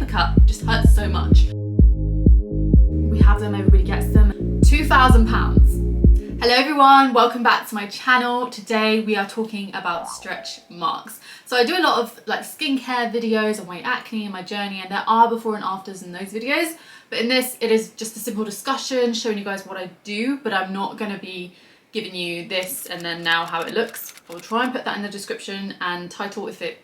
cut, it just hurts so much. We have them, everybody gets them. £2,000. Hello everyone, welcome back to my channel. Today we are talking about stretch marks. So I do a lot of like skincare videos on my acne and my journey, and there are before and afters in those videos. But in this, it is just a simple discussion showing you guys what I do, but I'm not going to be giving you this and then now how it looks. I'll try and put that in the description and title if it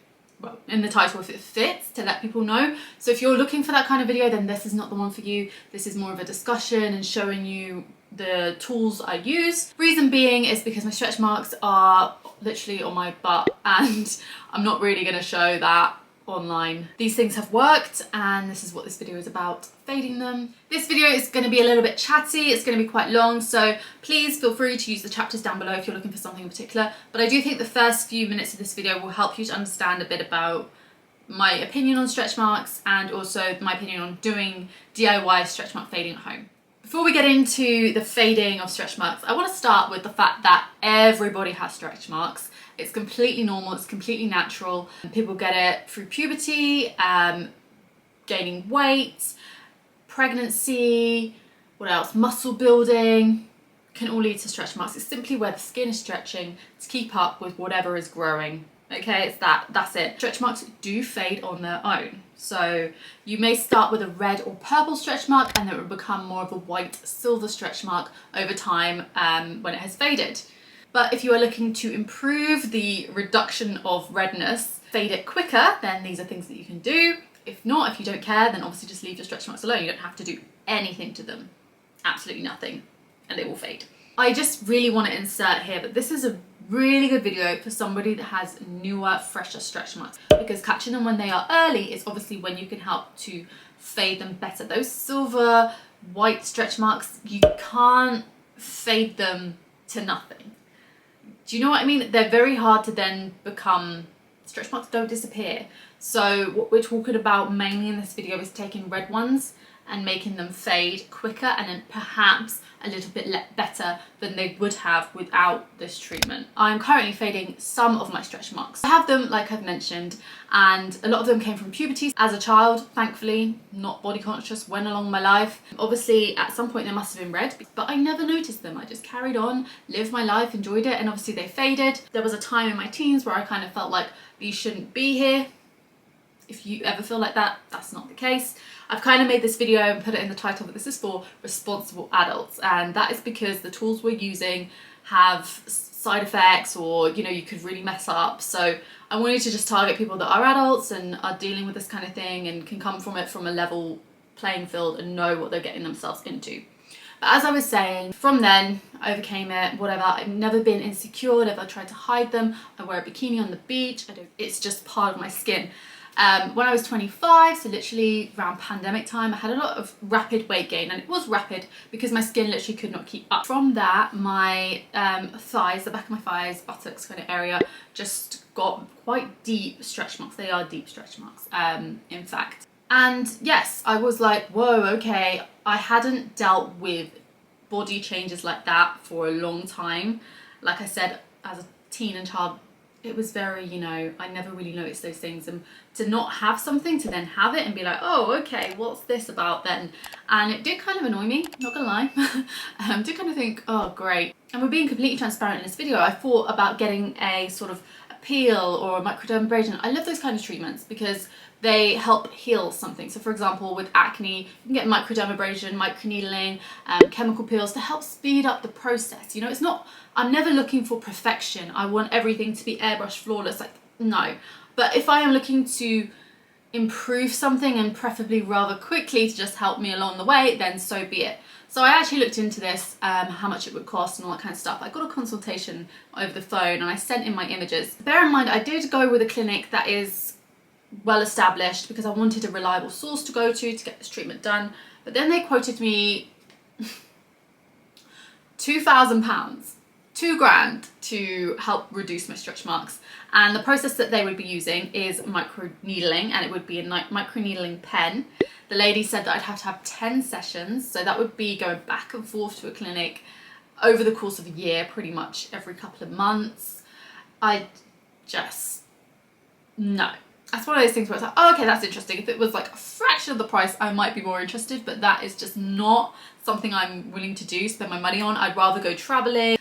fits, to let people know. So if you're looking for that kind of video, then this is not the one for you. This is more of a discussion and showing you the tools I use. Reason being is because my stretch marks are literally on my butt and I'm not really going to show that online. These things have worked and this is what this video is about, fading them. This video is going to be a little bit chatty, it's going to be quite long, so please feel free to use the chapters down below if you're looking for something in particular. But I do think the first few minutes of this video will help you to understand a bit about my opinion on stretch marks and also my opinion on doing DIY stretch mark fading at home. Before we get into the fading of stretch marks, I want to start with the fact that everybody has stretch marks. It's completely normal, it's completely natural. People get it through puberty, gaining weight, pregnancy, what else? Muscle building can all lead to stretch marks. It's simply where the skin is stretching to keep up with whatever is growing. Okay, it's that's it. Stretch marks do fade on their own. So you may start with a red or purple stretch mark and then it will become more of a white, silver stretch mark over time when it has faded. But if you are looking to improve the reduction of redness, fade it quicker, then these are things that you can do. If not, if you don't care, then obviously just leave your stretch marks alone. You don't have to do anything to them. Absolutely nothing. And they will fade. I just really want to insert here that this is a really good video for somebody that has newer, fresher stretch marks, because catching them when they are early is obviously when you can help to fade them better. Those silver, white stretch marks, you can't fade them to nothing. Do you know what I mean? They're very hard to then become, stretch marks don't disappear. So what we're talking about mainly in this video is taking red ones and making them fade quicker and then perhaps a little bit better than they would have without this treatment. I'm currently fading some of my stretch marks. I have them, like I've mentioned, and a lot of them came from puberty. As a child, thankfully, not body conscious, went along my life. Obviously, at some point they must have been red, but I never noticed them. I just carried on, lived my life, enjoyed it, and obviously they faded. There was a time in my teens where I kind of felt like these shouldn't be here. If you ever feel like that, that's not the case. I've kind of made this video and put it in the title, but this is for responsible adults, and that is because the tools we're using have side effects, or you know, you could really mess up. So I wanted to just target people that are adults and are dealing with this kind of thing and can come from it from a level playing field and know what they're getting themselves into. But as I was saying, from then I overcame it, whatever. I've never been insecure, never tried to hide them. I wear a bikini on the beach. It's just part of my skin. When I was 25, so literally around pandemic time, I had a lot of rapid weight gain, and it was rapid because my skin literally could not keep up. From that, my thighs, the back of my thighs, buttocks kind of area, just got quite deep stretch marks. They are deep stretch marks, in fact. And yes, I was like, whoa, okay. I hadn't dealt with body changes like that for a long time. Like I said, as a teen and child, it was very, you know, I never really noticed those things, and to not have something to then have it and be like, oh, okay, what's this about then? And it did kind of annoy me, not gonna lie. Did kind of think, oh, great. And we're being completely transparent in this video. I thought about getting a sort of a peel or a microdermabrasion. I love those kind of treatments because they help heal something. So for example, with acne, you can get microdermabrasion, microneedling, chemical peels to help speed up the process. You know, it's not, I'm never looking for perfection. I want everything to be airbrushed, flawless, like, no. But if I am looking to improve something, and preferably rather quickly to just help me along the way, then so be it. So I actually looked into this, how much it would cost and all that kind of stuff. I got a consultation over the phone and I sent in my images. Bear in mind, I did go with a clinic that is well established because I wanted a reliable source to go to get this treatment done. But then they quoted me £2,000, £2,000 to help reduce my stretch marks. And the process that they would be using is microneedling, and it would be a microneedling pen. The lady said that I'd have to have 10 sessions, so that would be going back and forth to a clinic over the course of a year, pretty much every couple of months. I just, no. That's one of those things where it's like, oh, okay, that's interesting. If it was like a fraction fraction of the price, I might be more interested, but that is just not something I'm willing to do, spend my money on. I'd rather go traveling,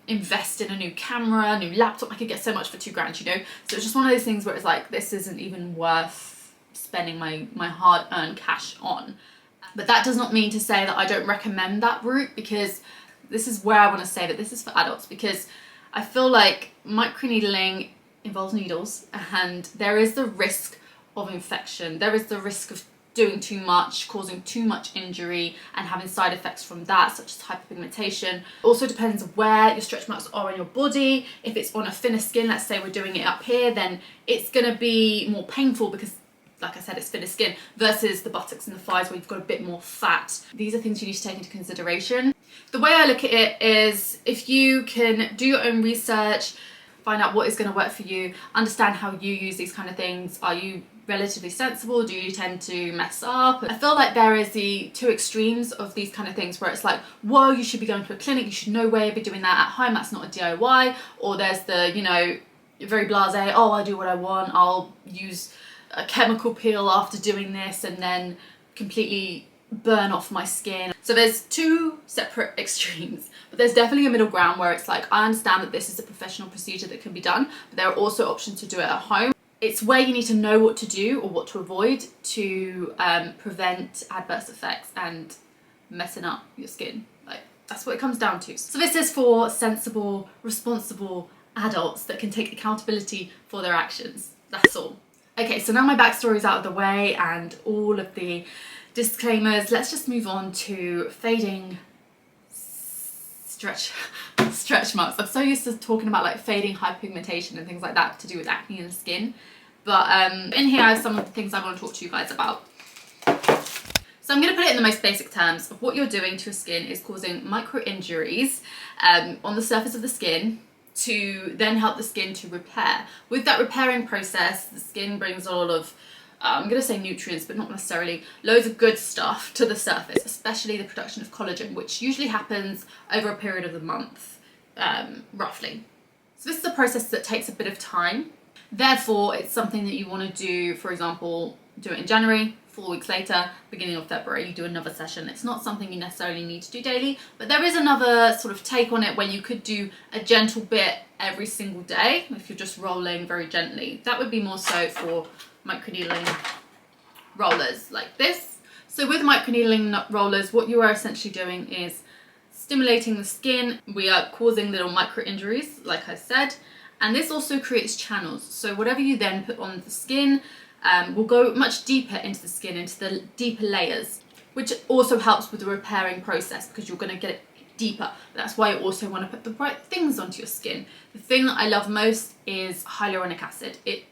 invest in a new camera, new laptop. I could get so much for £2 you know. So it's just one of those things where it's like, this isn't even worth spending my hard-earned cash on. But that does not mean to say that I don't recommend that route, because this is where I want to say that this is for adults, because I feel like microneedling involves needles and there is the risk of infection. There is the risk of doing too much, causing too much injury and having side effects from that, such as hyperpigmentation. It also depends where your stretch marks are on your body. If it's on a thinner skin, let's say we're doing it up here, then it's going to be more painful because, like I said, it's thinner skin, versus the buttocks and the thighs where you've got a bit more fat. These are things you need to take into consideration. The way I look at it is, if you can do your own research, find out what is going to work for you, understand how you use these kind of things. Are you relatively sensible? Do you tend to mess up? I feel like there is the two extremes of these kind of things where it's like, whoa, you should be going to a clinic, you should no way be doing that at home, that's not a DIY. Or there's the, you know, very blasé, oh, I do what I want, I'll use a chemical peel after doing this and then completely burn off my skin. So there's two separate extremes, but there's definitely a middle ground where it's like, I understand that this is a professional procedure that can be done, but there are also options to do it at home. It's where you need to know what to do or what to avoid to prevent adverse effects and messing up your skin. Like, that's what it comes down to. So this is for sensible, responsible adults that can take accountability for their actions. That's all. Okay, so now my backstory is out of the way and all of the disclaimers. Let's just move on to fading stretch marks. I'm so used to talking about like fading hyperpigmentation and things like that to do with acne and skin. But in here I have some of the things I want to talk to you guys about. So I'm going to put it in the most basic terms of what you're doing to your skin is causing micro injuries on the surface of the skin to then help the skin to repair. With that repairing process, the skin brings a lot of, I'm going to say nutrients, but not necessarily, loads of good stuff to the surface, especially the production of collagen, which usually happens over a period of the month, roughly. So this is a process that takes a bit of time. Therefore, it's something that you want to do, for example, do it in January, 4 weeks later, beginning of February, you do another session. It's not something you necessarily need to do daily, but there is another sort of take on it where you could do a gentle bit every single day if you're just rolling very gently. That would be more so for microneedling rollers like this. So with microneedling rollers, what you are essentially doing is stimulating the skin. We are causing little micro injuries, like I said, and this also creates channels. So whatever you then put on the skin will go much deeper into the skin, into the deeper layers, which also helps with the repairing process because you're going to get it deeper. That's why you also want to put the right things onto your skin. The thing that I love most is hyaluronic acid. It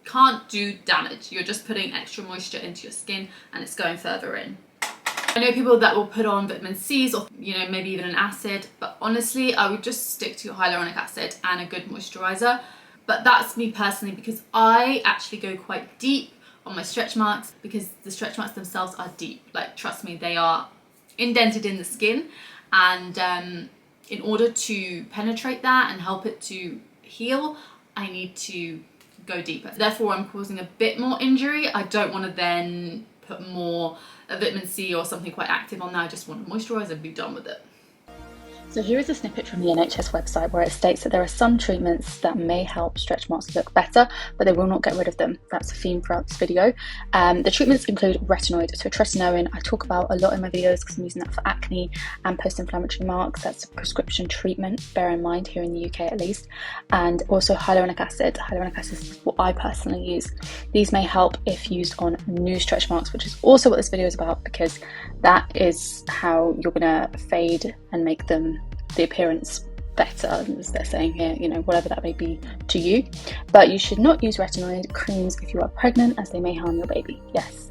can't do damage. You're just putting extra moisture into your skin and it's going further in. I know people that will put on vitamin C's or, you know, maybe even an acid, but honestly, I would just stick to your hyaluronic acid and a good moisturizer. But that's me personally, because I actually go quite deep on my stretch marks because the stretch marks themselves are deep. Like, trust me, they are indented in the skin, and in order to penetrate that and help it to heal, I need to go deeper. Therefore, I'm causing a bit more injury. I don't want to then put more vitamin C or something quite active on there. I just want to moisturize and be done with it. So here is a snippet from the NHS website where it states that there are some treatments that may help stretch marks look better, but they will not get rid of them. That's a theme throughout this video. The treatments include retinoid. So tretinoin I talk about a lot in my videos because I'm using that for acne and post-inflammatory marks. That's a prescription treatment, bear in mind, here in the UK at least. And also hyaluronic acid. Hyaluronic acid is what I personally use. These may help if used on new stretch marks, which is also what this video is about, because that is how you're going to fade and make them the appearance better, as they're saying here, you know, whatever that may be to you. But you should not use retinoid creams if you are pregnant, as they may harm your baby. Yes,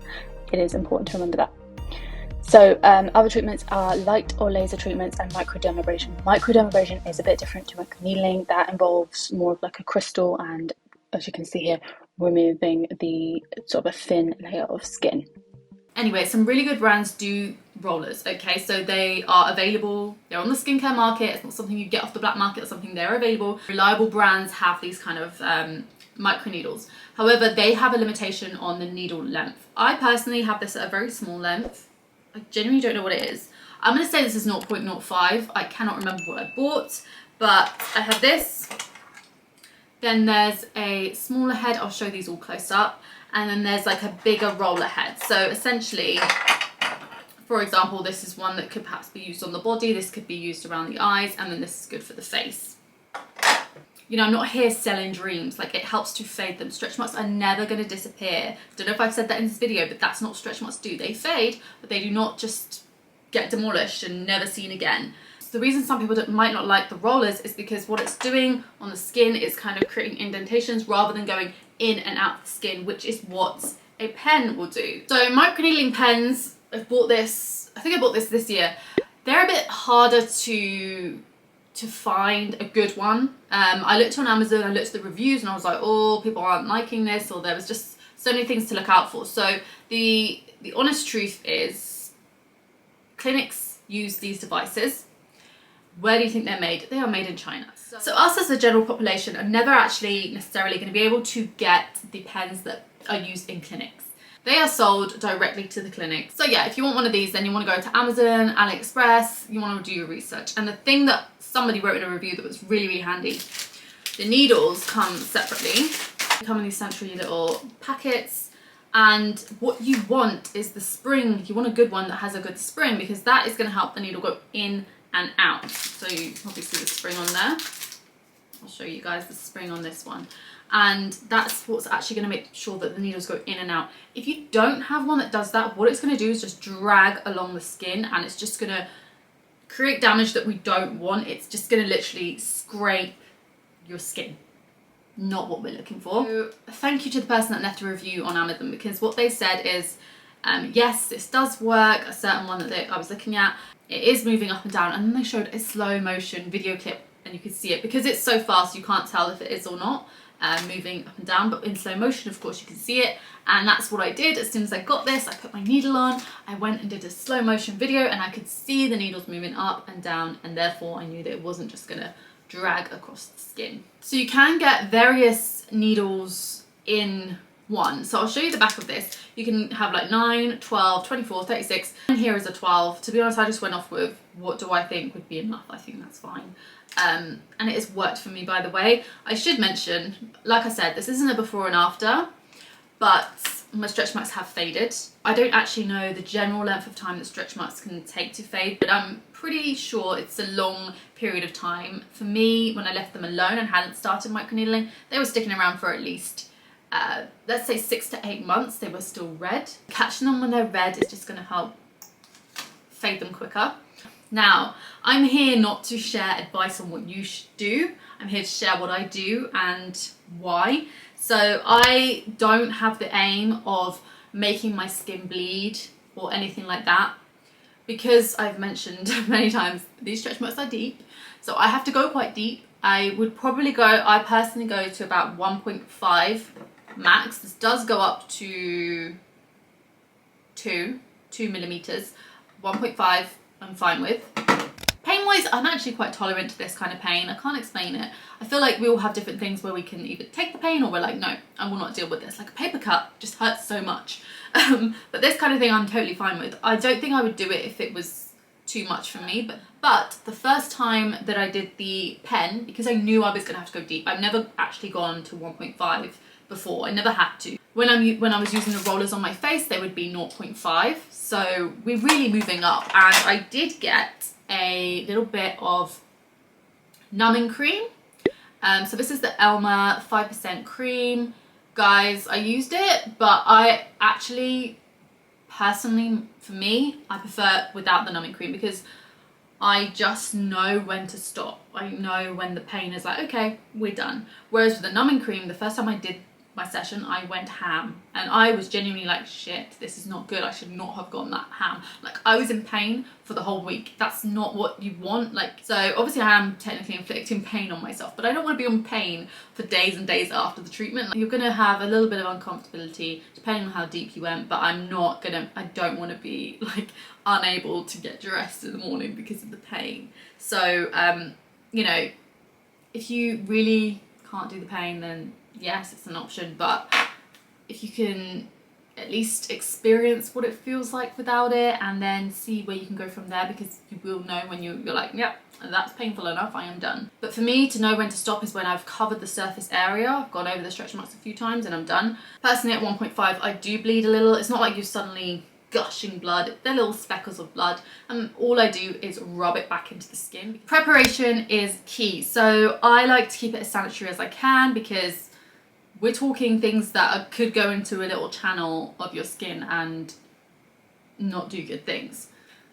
it is important to remember that. So other treatments are light or laser treatments and microdermabrasion. Microdermabrasion is a bit different to microneedling. That involves more of like a crystal and, as you can see here, removing the sort of a thin layer of skin. Anyway, some really good brands do rollers, okay? So they are available, they're on the skincare market, it's not something you get off the black market, it's something they're available. Reliable brands have these kind of microneedles. However, they have a limitation on the needle length. I personally have this at a very small length. I genuinely don't know what it is. I'm going to say this is 0.05. I cannot remember what I bought, but I have this. Then there's a smaller head. I'll show these all close up. And then there's like a bigger roller head. So essentially, for example, this is one that could perhaps be used on the body. This could be used around the eyes. And then this is good for the face. You know, I'm not here selling dreams. Like, it helps to fade them. Stretch marks are never going to disappear. Don't know if I've said that in this video, but that's not what stretch marks do. They fade, but they do not just get demolished and never seen again. So the reason some people might not like the rollers is because what it's doing on the skin is kind of creating indentations rather than going in and out of the skin, which is what a pen will do. So microneedling pens, I've bought this, I think I bought this year. They're a bit harder to find a good one. I looked on Amazon, I looked at the reviews and I was like, oh, people aren't liking this, or there was just so many things to look out for. So the honest truth is, clinics use these devices. Where do you think they're made? They are made in China. So us as a general population are never actually necessarily going to be able to get the pens that are used in clinics. They are sold directly to the clinic. So yeah, if you want one of these, then you want to go to Amazon, AliExpress, you want to do your research. And the thing that somebody wrote in a review that was really, really handy, the needles come separately. They come in these central little packets. And what you want is the spring. You want a good one that has a good spring, because that is going to help the needle go in and out. So you probably see the spring on there. I'll show you guys the spring on this one. And that's what's actually going to make sure that the needles go in and out. If you don't have one that does that, what it's going to do is just drag along the skin, and it's just going to create damage that we don't want. It's just going to literally scrape your skin. Not what we're looking for. So thank you to the person that left a review on Amazon, because what they said is, yes, this does work. A certain one that I was looking at, it is moving up and down, and then they showed a slow motion video clip and you could see it. Because it's so fast, you can't tell if it is or not moving up and down, but in slow motion, of course, you can see it. And that's what I did. As soon as I got this, I put my needle on, I went and did a slow motion video, and I could see the needles moving up and down, and therefore I knew that it wasn't just gonna drag across the skin. So you can get various needles in one. So I'll show you the back of this. You can have like 9, 12, 24, 36, and here is a 12. To be honest, I just went off with what do I think would be enough. I think that's fine. And it has worked for me, by the way. I should mention, like I said, this isn't a before and after, but my stretch marks have faded. I don't actually know the general length of time that stretch marks can take to fade, but I'm pretty sure it's a long period of time. For me, when I left them alone and hadn't started microneedling, they were sticking around for at least let's say 6 to 8 months. They were still red. Catching them when they're red is just going to help fade them quicker. Now, I'm here not to share advice on what you should do. I'm here to share what I do and why. So I don't have the aim of making my skin bleed or anything like that, because I've mentioned many times these stretch marks are deep, so I have to go quite deep. I would probably go, I personally go to about 1.5 max. This does go up to 2 millimeters. 1.5 I'm fine with. Pain wise, I'm actually quite tolerant to this kind of pain. I can't explain it. I feel like we all have different things where we can either take the pain or we're like, no, I will not deal with this. Like a paper cut just hurts so much. But this kind of thing I'm totally fine with. I don't think I would do it if it was too much for me, but the first time that I did the pen, because I knew I was gonna have to go deep, I've never actually gone to 1.5 before. I never had to. When I was using the rollers on my face, they would be 0.5. So we're really moving up, and I did get a little bit of numbing cream. So this is the Elmer 5% cream. Guys, I used it, but I actually, personally, for me, I prefer without the numbing cream, because I just know when to stop. I know when the pain is like, okay, we're done. Whereas with the numbing cream, the first time I did my session, I went ham, and I was genuinely like, shit, this is not good. I should not have gone that ham. Like, I was in pain for the whole week. That's not what you want. Like, so obviously I am technically inflicting pain on myself, but I don't want to be on pain for days and days after the treatment. Like, you're gonna have a little bit of uncomfortability depending on how deep you went, but I don't want to be like unable to get dressed in the morning because of the pain. So you know, if you really can't do the pain, then yes, it's an option, but if you can at least experience what it feels like without it and then see where you can go from there, because you will know when you're like, yep, that's painful enough, I am done. But for me to know when to stop is when I've covered the surface area, I've gone over the stretch marks a few times and I'm done. Personally at 1.5 I do bleed a little. It's not like you're suddenly gushing blood, they're little speckles of blood, and all I do is rub it back into the skin. Preparation is key, so I like to keep it as sanitary as I can, because we're talking things that could go into a little channel of your skin and not do good things.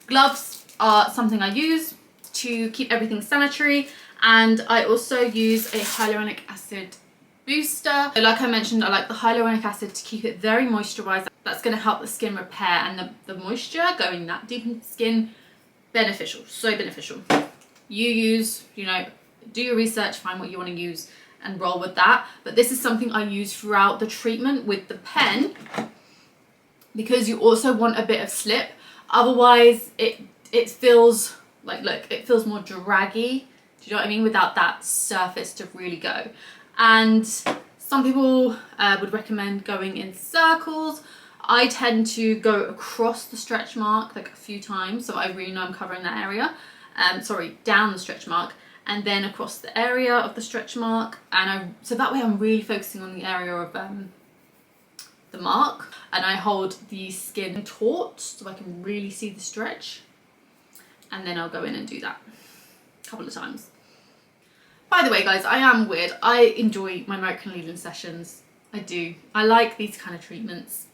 Gloves are something I use to keep everything sanitary, and I also use a hyaluronic acid booster. So like I mentioned, I like the hyaluronic acid to keep it very moisturized. That's going to help the skin repair, and the moisture going that deep into the skin, beneficial, so beneficial. You use, you know, do your research, find what you want to use and roll with that. But this is something I use throughout the treatment with the pen, because you also want a bit of slip. Otherwise it feels like, look, it feels more draggy. Do you know what I mean? Without that surface to really go. And some people would recommend going in circles. I tend to go across the stretch mark like a few times, so I really know I'm covering that area. Down the stretch mark, and then across the area of the stretch mark, and so that way I'm really focusing on the area of the mark, and I hold the skin taut so I can really see the stretch, and then I'll go in and do that a couple of times. By the way, guys, I am weird. I enjoy my microneedling sessions. I do. I like these kind of treatments.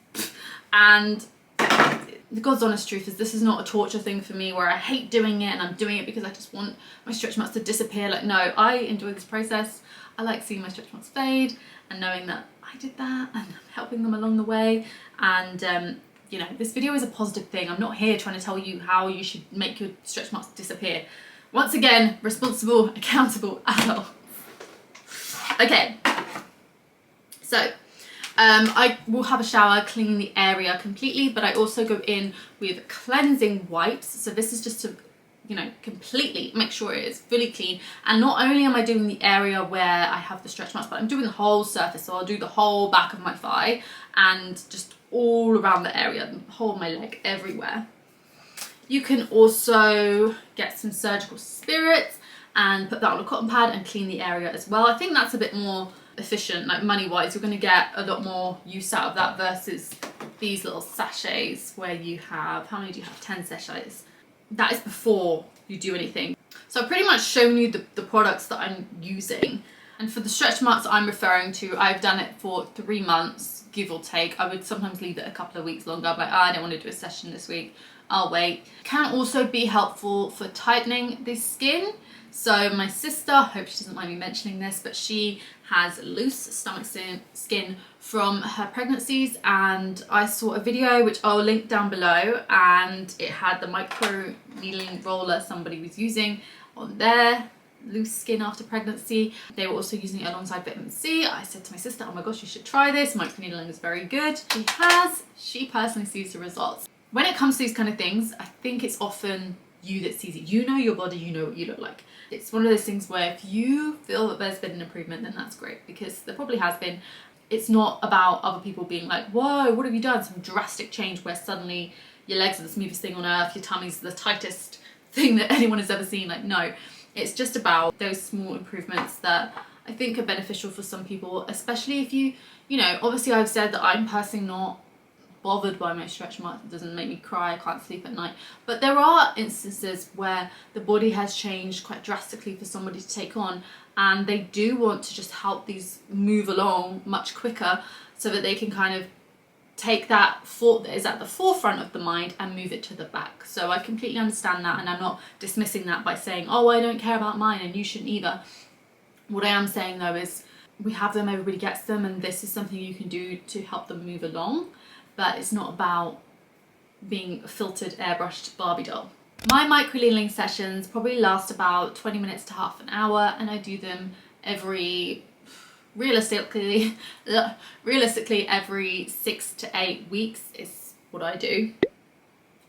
And the God's honest truth is this is not a torture thing for me where I hate doing it and I'm doing it because I just want my stretch marks to disappear. Like, no, I enjoy this process. I like seeing my stretch marks fade and knowing that I did that and I'm helping them along the way. And you know, this video is a positive thing. I'm not here trying to tell you how you should make your stretch marks disappear. Once again, responsible, accountable adults. Okay, so I will have a shower, cleaning the area completely, but I also go in with cleansing wipes. So this is just to, you know, completely make sure it is fully clean. And not only am I doing the area where I have the stretch marks, but I'm doing the whole surface. So I'll do the whole back of my thigh and just all around the area, the whole of my leg, everywhere. You can also get some surgical spirits and put that on a cotton pad and clean the area as well. I think that's a bit more efficient, like money wise. You're going to get a lot more use out of that versus these little sachets where you have, how many do you have? 10 sachets. That is before you do anything. So I've pretty much shown you the products that I'm using. And for the stretch marks I'm referring to, I've done it for 3 months, give or take. I would sometimes leave it a couple of weeks longer. I'm like, I don't want to do a session this week, I'll wait. Can also be helpful for tightening the skin. So my sister, I hope she doesn't mind me mentioning this, but she has loose stomach skin from her pregnancies, and I saw a video which I'll link down below, and it had the microneedling roller somebody was using on their loose skin after pregnancy. They were also using it alongside vitamin C. I said to my sister, oh my gosh, you should try this. Microneedling is very good. She personally sees the results. When it comes to these kind of things, I think it's often you that sees it. You know your body, you know what you look like. It's one of those things where if you feel that there's been an improvement, then that's great, because there probably has been. It's not about other people being like, whoa, what have you done? Some drastic change where suddenly your legs are the smoothest thing on earth, your tummy's the tightest thing that anyone has ever seen. Like, no, it's just about those small improvements that I think are beneficial for some people, especially if you know, obviously I've said that I'm personally not bothered by my stretch marks. It doesn't make me cry, I can't sleep at night. But there are instances where the body has changed quite drastically for somebody to take on, and they do want to just help these move along much quicker so that they can kind of take that thought that is at the forefront of the mind and move it to the back. So I completely understand that, and I'm not dismissing that by saying, oh, I don't care about mine and you shouldn't either. What I am saying though is we have them, everybody gets them, and this is something you can do to help them move along. But it's not about being a filtered, airbrushed Barbie doll. My microneedling sessions probably last about 20 minutes to half an hour, and I do them realistically every 6 to 8 weeks is what I do.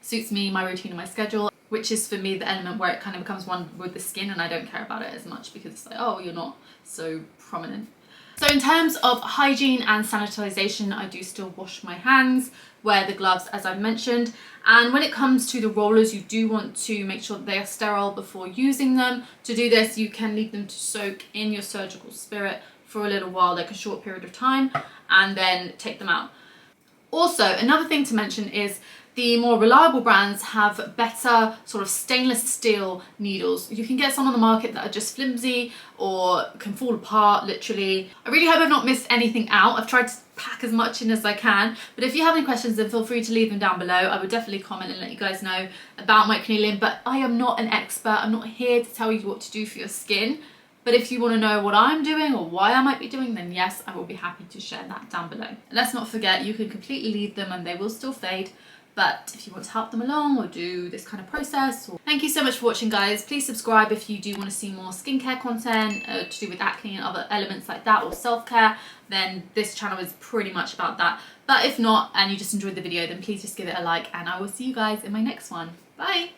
Suits me, my routine and my schedule, which is for me the element where it kind of becomes one with the skin, and I don't care about it as much because it's like, oh, you're not so prominent. So in terms of hygiene and sanitization, I do still wash my hands, wear the gloves as I've mentioned, and when it comes to the rollers, you do want to make sure that they are sterile before using them. To do this, you can leave them to soak in your surgical spirit for a little while, like a short period of time, and then take them out. Also, another thing to mention is the more reliable brands have better sort of stainless steel needles. You can get some on the market that are just flimsy or can fall apart literally. I really hope I've not missed anything out. I've tried to pack as much in as I can, but if you have any questions, then feel free to leave them down below. I would definitely comment and let you guys know about microneedling, but I am not an expert. I'm not here to tell you what to do for your skin. But if you want to know what I'm doing or why I might be doing, then yes, I will be happy to share that down below. And let's not forget, you can completely leave them and they will still fade. But if you want to help them along or do this kind of process, thank you so much for watching, guys. Please subscribe if you do want to see more skincare content to do with acne and other elements like that, or self-care, then this channel is pretty much about that. But if not, and you just enjoyed the video, then please just give it a like, and I will see you guys in my next one. Bye.